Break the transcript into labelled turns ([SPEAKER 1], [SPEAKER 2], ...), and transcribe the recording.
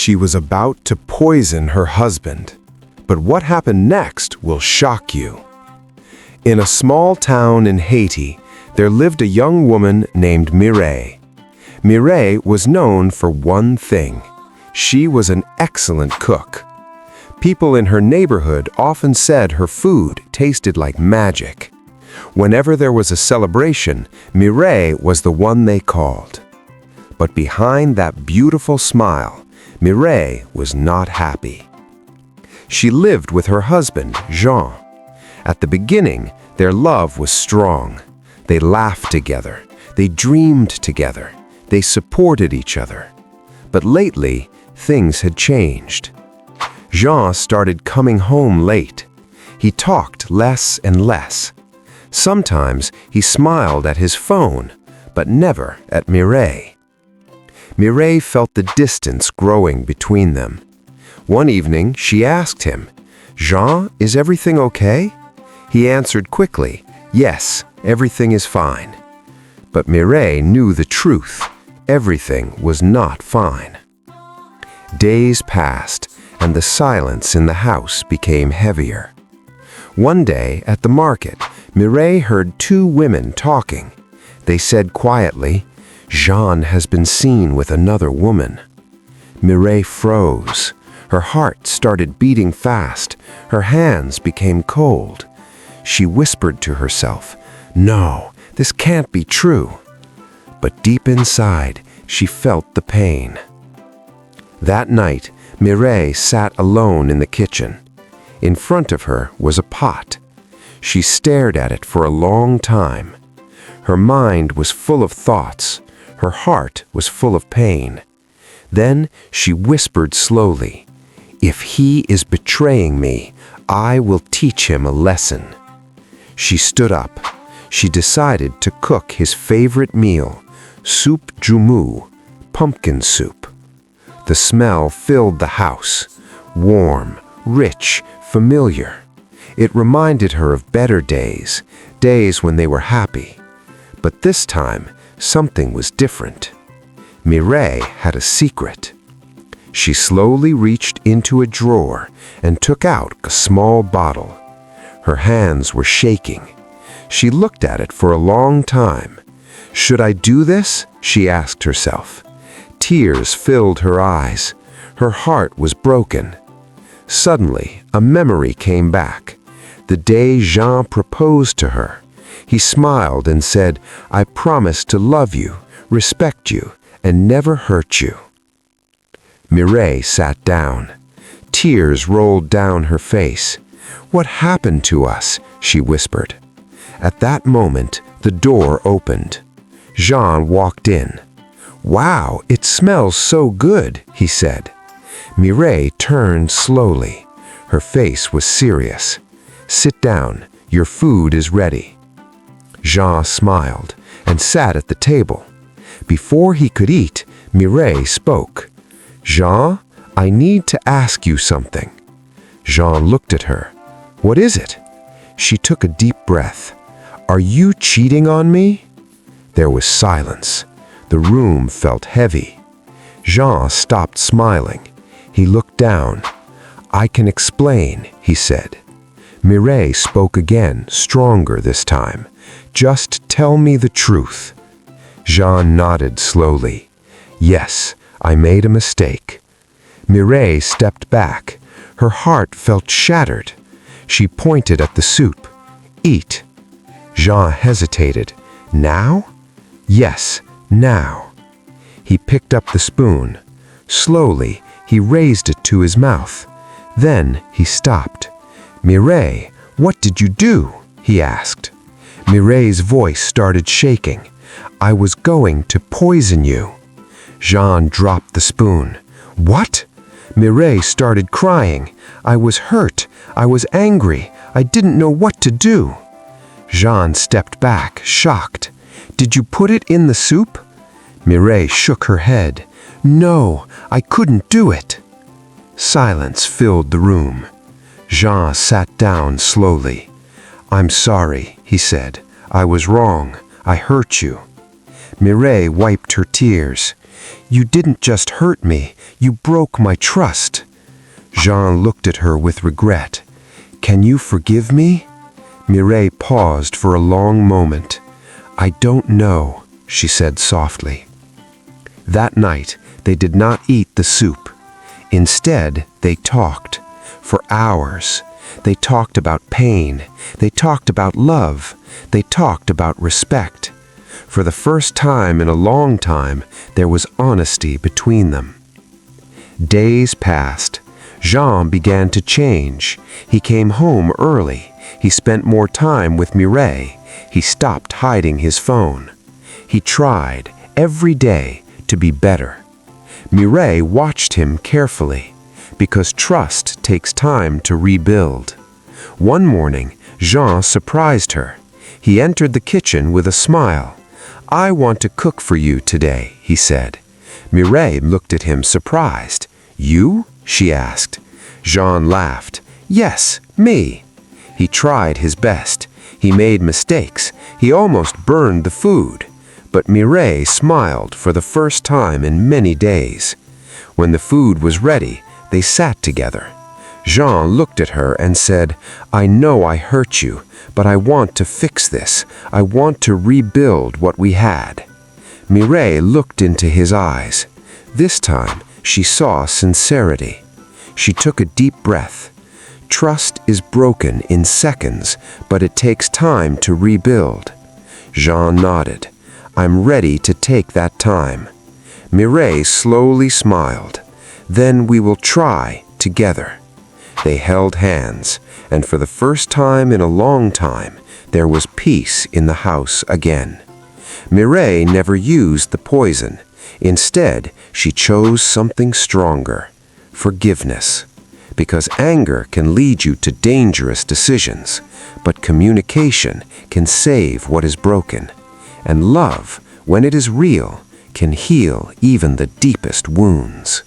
[SPEAKER 1] She was about to poison her husband. But what happened next will shock you. In a small town in Haiti, there lived a young woman named Mireille. Mireille was known for one thing. She was an excellent cook. People in her neighborhood often said her food tasted like magic. Whenever there was a celebration, Mireille was the one they called. But behind that beautiful smile, Mireille was not happy. She lived with her husband, Jean. At the beginning, their love was strong. They laughed together. They dreamed together. They supported each other. But lately, things had changed. Jean started coming home late. He talked less and less. Sometimes he smiled at his phone, but never at Mireille. Mireille felt the distance growing between them. One evening, she asked him, "Jean, is everything okay?" He answered quickly, "Yes, everything is fine." But Mireille knew the truth. Everything was not fine. Days passed, and the silence in the house became heavier. One day, at the market, Mireille heard two women talking. They said quietly, "Jean has been seen with another woman." Mireille froze. Her heart started beating fast. Her hands became cold. She whispered to herself, "No, this can't be true." But deep inside, she felt the pain. That night, Mireille sat alone in the kitchen. In front of her was a pot. She stared at it for a long time. Her mind was full of thoughts. Her heart was full of pain. Then she whispered slowly, "If he is betraying me, I will teach him a lesson." She stood up. She decided to cook his favorite meal, soup joumou, pumpkin soup. The smell filled the house, warm, rich, familiar. It reminded her of better days, days when they were happy. But this time, something was different. Mireille had a secret. She slowly reached into a drawer and took out a small bottle. Her hands were shaking. She looked at it for a long time. "Should I do this?" she asked herself. Tears filled her eyes. Her heart was broken. Suddenly, a memory came back. The day Jean proposed to her. He smiled and said, "I promise to love you, respect you, and never hurt you." Mireille sat down. Tears rolled down her face. "What happened to us?" she whispered. At that moment, the door opened. Jean walked in. "Wow, it smells so good," he said. Mireille turned slowly. Her face was serious. "Sit down. Your food is ready." Jean smiled and sat at the table. Before he could eat, Mireille spoke. "Jean, I need to ask you something." Jean looked at her. "What is it?" She took a deep breath. "Are you cheating on me?" There was silence. The room felt heavy. Jean stopped smiling. He looked down. "I can explain," he said. Mireille spoke again, stronger this time. "Just tell me the truth." Jean nodded slowly. "Yes, I made a mistake." Mireille stepped back. Her heart felt shattered. She pointed at the soup. "Eat." Jean hesitated. "Now?" "Yes, now." He picked up the spoon. Slowly, he raised it to his mouth. Then he stopped. "Mireille, what did you do?" he asked. Mireille's voice started shaking. "I was going to poison you." Jean dropped the spoon. "What?" Mireille started crying. "I was hurt. I was angry. I didn't know what to do." Jean stepped back, shocked. "Did you put it in the soup?" Mireille shook her head. "No, I couldn't do it." Silence filled the room. Jean sat down slowly. "I'm sorry," he said. "I was wrong. I hurt you." Mireille wiped her tears. "You didn't just hurt me, you broke my trust." Jean looked at her with regret. "Can you forgive me?" Mireille paused for a long moment. "I don't know," she said softly. That night, they did not eat the soup. Instead, they talked. For hours. They talked about pain. They talked about love. They talked about respect. For the first time in a long time, there was honesty between them. Days passed. Jean began to change. He came home early. He spent more time with Mireille. He stopped hiding his phone. He tried, every day, to be better. Mireille watched him carefully, because trust takes time to rebuild. One morning, Jean surprised her. He entered the kitchen with a smile. "I want to cook for you today," he said. Mireille looked at him surprised. "You?" she asked. Jean laughed. "Yes, me." He tried his best. He made mistakes. He almost burned the food. But Mireille smiled for the first time in many days. When the food was ready, they sat together. Jean looked at her and said, "I know I hurt you, but I want to fix this. I want to rebuild what we had." Mireille looked into his eyes. This time, she saw sincerity. She took a deep breath. Trust is broken in seconds, but it takes time to rebuild. Jean nodded. "I'm ready to take that time." Mireille slowly smiled. "Then we will try together." They held hands, and for the first time in a long time, there was peace in the house again. Mireille never used the poison. Instead, she chose something stronger: forgiveness. Because anger can lead you to dangerous decisions, but communication can save what is broken. And love, when it is real, can heal even the deepest wounds.